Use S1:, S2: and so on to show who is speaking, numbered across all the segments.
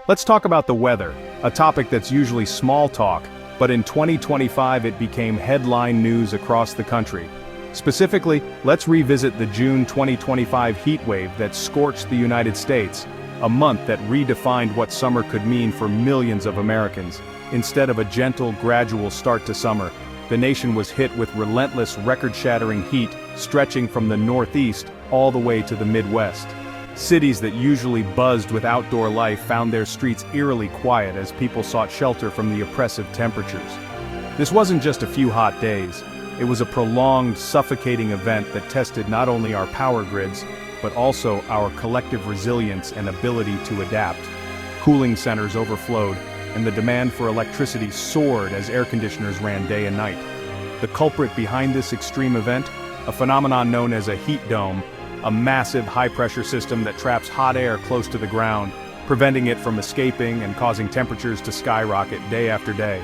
S1: Let's talk about the weather, a topic that's usually small talk, but in 2025 it became headline news across the country. Specifically, let's revisit the June 2025 heatwave that scorched the United States, a month that redefined what summer could mean for millions of Americans. Instead of a gentle, gradual start to summer, the nation was hit with relentless, record-shattering heat stretching from the Northeast all the way to the Midwest. Cities that usually buzzed with outdoor life found their streets eerily quiet as people sought shelter from the oppressive temperatures. This wasn't just a few hot days. It was a prolonged, suffocating event that tested not only our power grids, but also our collective resilience and ability to adapt. Cooling centers overflowed, and the demand for electricity soared as air conditioners ran day and night. The culprit behind this extreme event? A phenomenon known as a heat dome, a massive high-pressure system that traps hot air close to the ground, preventing it from escaping and causing temperatures to skyrocket day after day.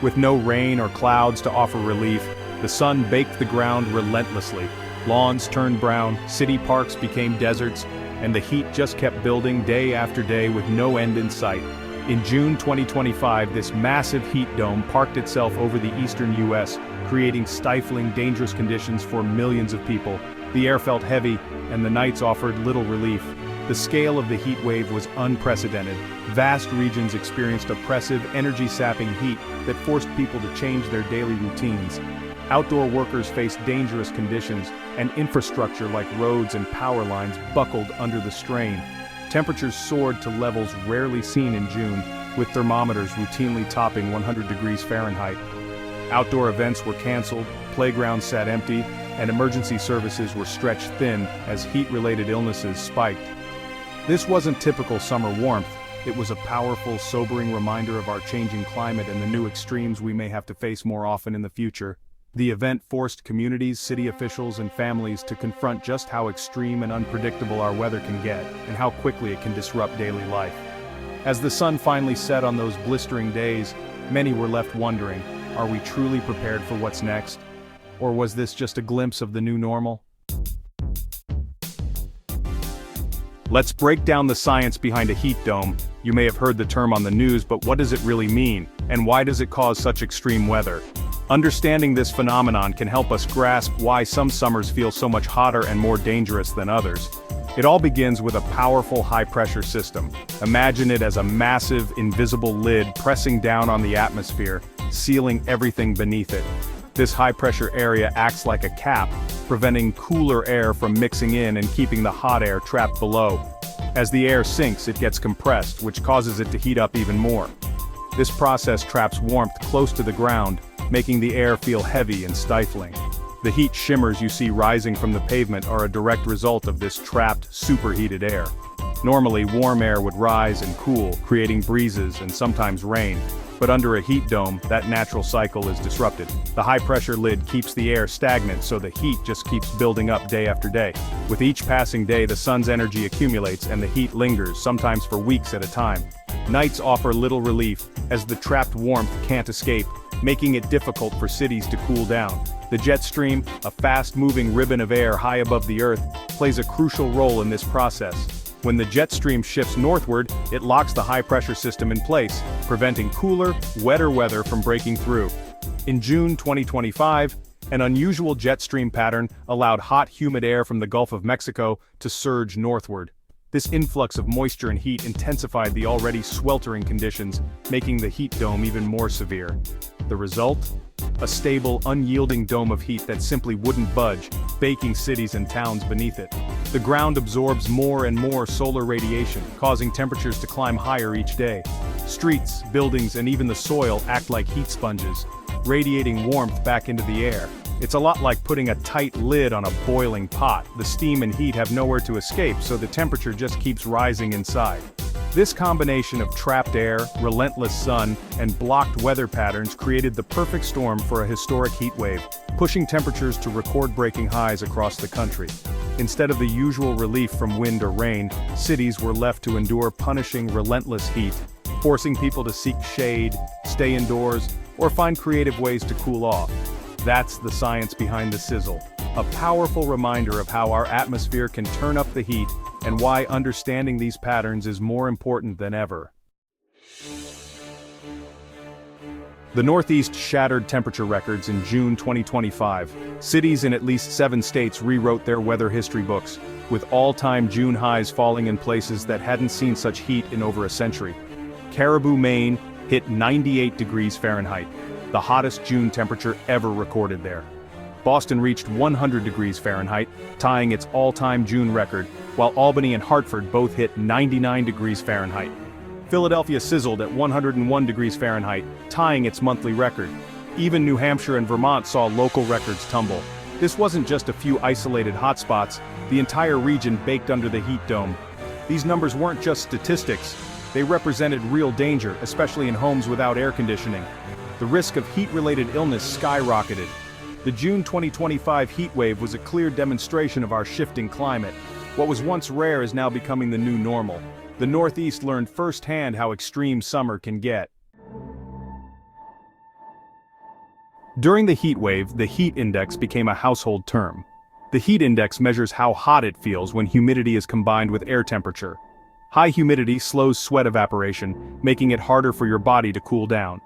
S1: With no rain or clouds to offer relief, the sun baked the ground relentlessly. Lawns turned brown, city parks became deserts, and the heat just kept building day after day with no end in sight. In June 2025, this massive heat dome parked itself over the eastern U.S., creating stifling, dangerous conditions for millions of people. The air felt heavy, and the nights offered little relief. The scale of the heat wave was unprecedented. Vast regions experienced oppressive, energy-sapping heat that forced people to change their daily routines. Outdoor workers faced dangerous conditions, and infrastructure like roads and power lines buckled under the strain. Temperatures soared to levels rarely seen in June, with thermometers routinely topping 100 degrees Fahrenheit. Outdoor events were canceled, playgrounds sat empty, and emergency services were stretched thin as heat-related illnesses spiked. This wasn't typical summer warmth. It was a powerful, sobering reminder of our changing climate and the new extremes we may have to face more often in the future. The event forced communities, city officials, and families to confront just how extreme and unpredictable our weather can get, and how quickly it can disrupt daily life. As the sun finally set on those blistering days, many were left wondering, are we truly prepared for what's next? Or was this just a glimpse of the new normal? Let's break down the science behind a heat dome. You may have heard the term on the news, but what does it really mean? And why does it cause such extreme weather? Understanding this phenomenon can help us grasp why some summers feel so much hotter and more dangerous than others. It all begins with a powerful high-pressure system. Imagine it as a massive, invisible lid pressing down on the atmosphere, sealing everything beneath it. This high-pressure area acts like a cap, preventing cooler air from mixing in and keeping the hot air trapped below. As the air sinks, it gets compressed, which causes it to heat up even more. This process traps warmth close to the ground, making the air feel heavy and stifling. The heat shimmers you see rising from the pavement are a direct result of this trapped, superheated air. Normally, warm air would rise and cool, creating breezes and sometimes rain. But under a heat dome, that natural cycle is disrupted. The high-pressure lid keeps the air stagnant, so the heat just keeps building up day after day. With each passing day, the sun's energy accumulates and the heat lingers, sometimes for weeks at a time. Nights offer little relief, as the trapped warmth can't escape, making it difficult for cities to cool down. The jet stream, a fast-moving ribbon of air high above the Earth, plays a crucial role in this process. When the jet stream shifts northward, it locks the high-pressure system in place, preventing cooler, wetter weather from breaking through. In June 2025, an unusual jet stream pattern allowed hot, humid air from the Gulf of Mexico to surge northward. This influx of moisture and heat intensified the already sweltering conditions, making the heat dome even more severe. The result? A stable, unyielding dome of heat that simply wouldn't budge, baking cities and towns beneath it. The ground absorbs more and more solar radiation, causing temperatures to climb higher each day. Streets, buildings, and even the soil act like heat sponges, radiating warmth back into the air. It's a lot like putting a tight lid on a boiling pot. The steam and heat have nowhere to escape, so the temperature just keeps rising inside. This combination of trapped air, relentless sun, and blocked weather patterns created the perfect storm for a historic heat wave, pushing temperatures to record-breaking highs across the country. Instead of the usual relief from wind or rain, cities were left to endure punishing, relentless heat, forcing people to seek shade, stay indoors, or find creative ways to cool off. That's the science behind the sizzle, a powerful reminder of how our atmosphere can turn up the heat and why understanding these patterns is more important than ever. The Northeast shattered temperature records in June 2025. Cities in at least 7 states rewrote their weather history books, with all-time June highs falling in places that hadn't seen such heat in over a century. Caribou, Maine, hit 98 degrees Fahrenheit, the hottest June temperature ever recorded there. Boston reached 100 degrees Fahrenheit, tying its all-time June record, while Albany and Hartford both hit 99 degrees Fahrenheit. Philadelphia sizzled at 101 degrees Fahrenheit, tying its monthly record. Even New Hampshire and Vermont saw local records tumble. This wasn't just a few isolated hotspots, the entire region baked under the heat dome. These numbers weren't just statistics, they represented real danger, especially in homes without air conditioning. The risk of heat-related illness skyrocketed. The June 2025 heat wave was a clear demonstration of our shifting climate. What was once rare is now becoming the new normal. The Northeast learned firsthand how extreme summer can get. During the heat wave, the heat index became a household term. The heat index measures how hot it feels when humidity is combined with air temperature. High humidity slows sweat evaporation, making it harder for your body to cool down.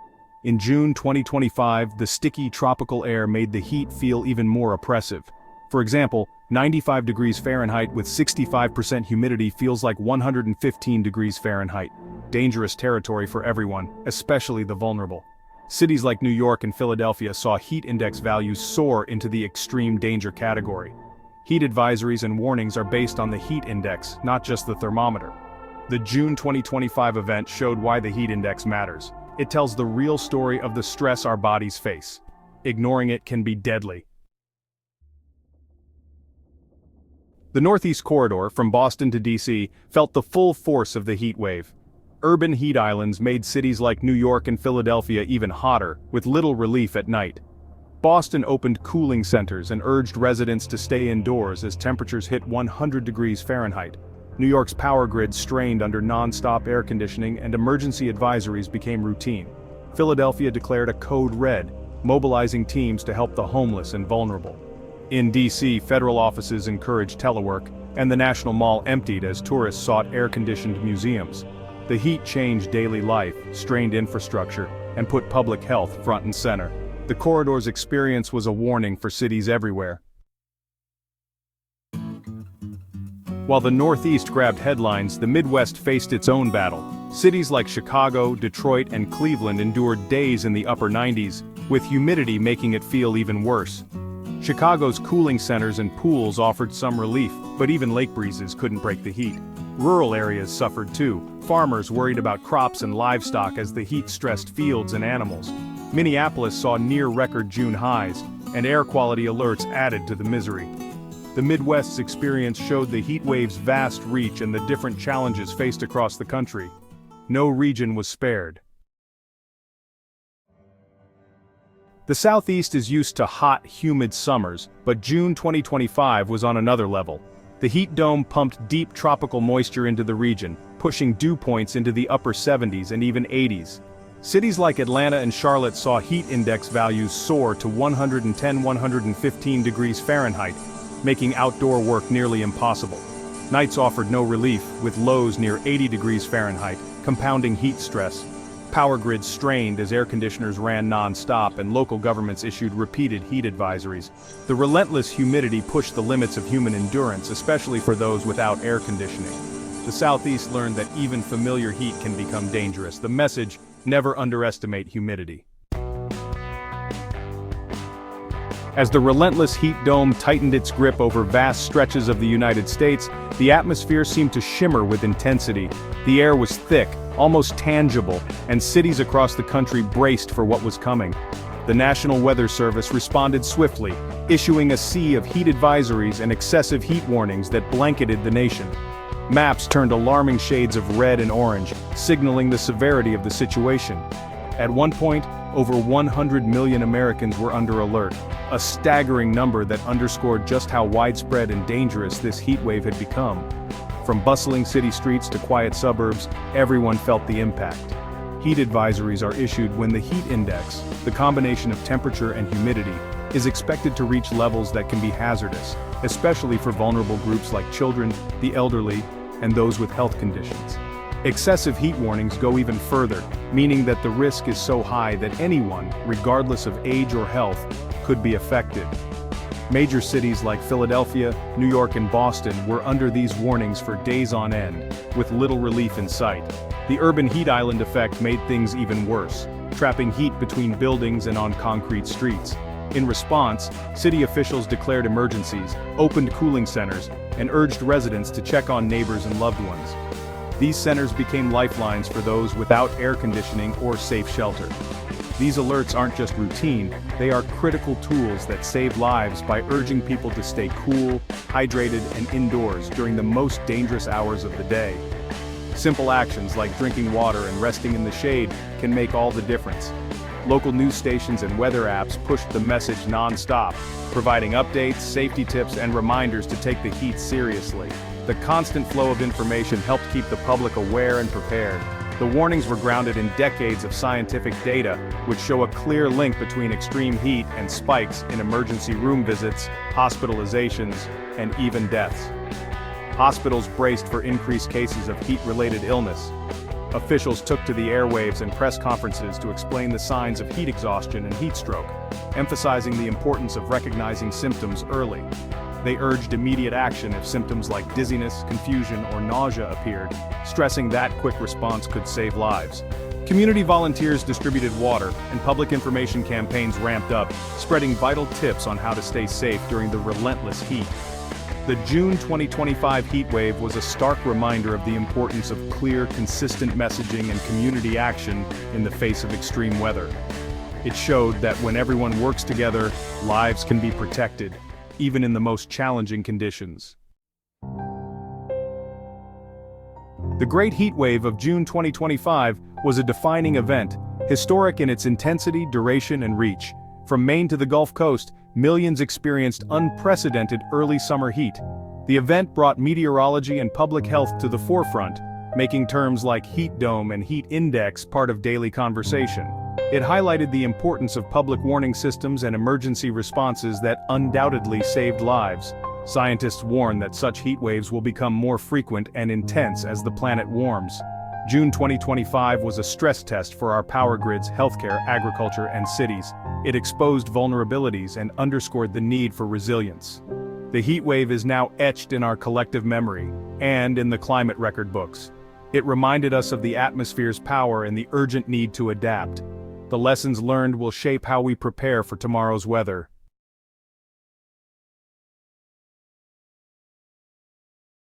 S1: In June 2025, the sticky tropical air made the heat feel even more oppressive. For example, 95 degrees Fahrenheit with 65% humidity feels like 115 degrees Fahrenheit. Dangerous territory for everyone, especially the vulnerable. Cities like New York and Philadelphia saw heat index values soar into the extreme danger category. Heat advisories and warnings are based on the heat index, not just the thermometer. The June 2025 event showed why the heat index matters. It tells the real story of the stress our bodies face. Ignoring it can be deadly. The Northeast Corridor, from Boston to D.C., felt the full force of the heat wave. Urban heat islands made cities like New York and Philadelphia even hotter, with little relief at night. Boston opened cooling centers and urged residents to stay indoors as temperatures hit 100 degrees Fahrenheit. New York's power grid strained under non-stop air conditioning and emergency advisories became routine. Philadelphia declared a code red, mobilizing teams to help the homeless and vulnerable. In D.C., federal offices encouraged telework, and the National Mall emptied as tourists sought air-conditioned museums. The heat changed daily life, strained infrastructure, and put public health front and center. The corridor's experience was a warning for cities everywhere. While the Northeast grabbed headlines, the Midwest faced its own battle. Cities like Chicago, Detroit, and Cleveland endured days in the upper 90s, with humidity making it feel even worse. Chicago's cooling centers and pools offered some relief, but even lake breezes couldn't break the heat. Rural areas suffered too, farmers worried about crops and livestock as the heat stressed fields and animals. Minneapolis saw near-record June highs, and air quality alerts added to the misery. The Midwest's experience showed the heat wave's vast reach and the different challenges faced across the country. No region was spared. The Southeast is used to hot, humid summers, but June 2025 was on another level. The heat dome pumped deep tropical moisture into the region, pushing dew points into the upper 70s and even 80s. Cities like Atlanta and Charlotte saw heat index values soar to 110–115 degrees Fahrenheit, making outdoor work nearly impossible. Nights offered no relief, with lows near 80 degrees Fahrenheit, compounding heat stress. Power grids strained as air conditioners ran non-stop and local governments issued repeated heat advisories. The relentless humidity pushed the limits of human endurance, especially for those without air conditioning. The Southeast learned that even familiar heat can become dangerous. The message: never underestimate humidity. As the relentless heat dome tightened its grip over vast stretches of the United States, the atmosphere seemed to shimmer with intensity. The air was thick, almost tangible, and cities across the country braced for what was coming. The National Weather Service responded swiftly, issuing a sea of heat advisories and excessive heat warnings that blanketed the nation. Maps turned alarming shades of red and orange, signaling the severity of the situation. At one point, over 100 million Americans were under alert, a staggering number that underscored just how widespread and dangerous this heat wave had become. From bustling city streets to quiet suburbs, everyone felt the impact. Heat advisories are issued when the heat index, the combination of temperature and humidity, is expected to reach levels that can be hazardous, especially for vulnerable groups like children, the elderly, and those with health conditions. Excessive heat warnings go even further, meaning that the risk is so high that anyone, regardless of age or health, could be affected. Major cities like Philadelphia, New York and Boston were under these warnings for days on end, with little relief in sight. The urban heat island effect made things even worse, trapping heat between buildings and on concrete streets. In response, city officials declared emergencies, opened cooling centers, and urged residents to check on neighbors and loved ones. These centers became lifelines for those without air conditioning or safe shelter. These alerts aren't just routine, they are critical tools that save lives by urging people to stay cool, hydrated, and indoors during the most dangerous hours of the day. Simple actions like drinking water and resting in the shade can make all the difference. Local news stations and weather apps pushed the message non-stop, providing updates, safety tips, and reminders to take the heat seriously. The constant flow of information helped keep the public aware and prepared. The warnings were grounded in decades of scientific data, which show a clear link between extreme heat and spikes in emergency room visits, hospitalizations, and even deaths. Hospitals braced for increased cases of heat-related illness. Officials took to the airwaves and press conferences to explain the signs of heat exhaustion and heat stroke, emphasizing the importance of recognizing symptoms early. They urged immediate action if symptoms like dizziness, confusion, or nausea appeared, stressing that quick response could save lives. Community volunteers distributed water, and public information campaigns ramped up, spreading vital tips on how to stay safe during the relentless heat. The June 2025 heatwave was a stark reminder of the importance of clear, consistent messaging and community action in the face of extreme weather. It showed that when everyone works together, lives can be protected, even in the most challenging conditions. The Great Heatwave of June 2025 was a defining event, historic in its intensity, duration, and reach. From Maine to the Gulf Coast, millions experienced unprecedented early summer heat. The event brought meteorology and public health to the forefront, making terms like heat dome and heat index part of daily conversation. It highlighted the importance of public warning systems and emergency responses that undoubtedly saved lives. Scientists warn that such heat waves will become more frequent and intense as the planet warms. June 2025 was a stress test for our power grids, healthcare, agriculture, and cities. It exposed vulnerabilities and underscored the need for resilience. The heat wave is now etched in our collective memory, and in the climate record books. It reminded us of the atmosphere's power and the urgent need to adapt. The lessons learned will shape how we prepare for tomorrow's weather.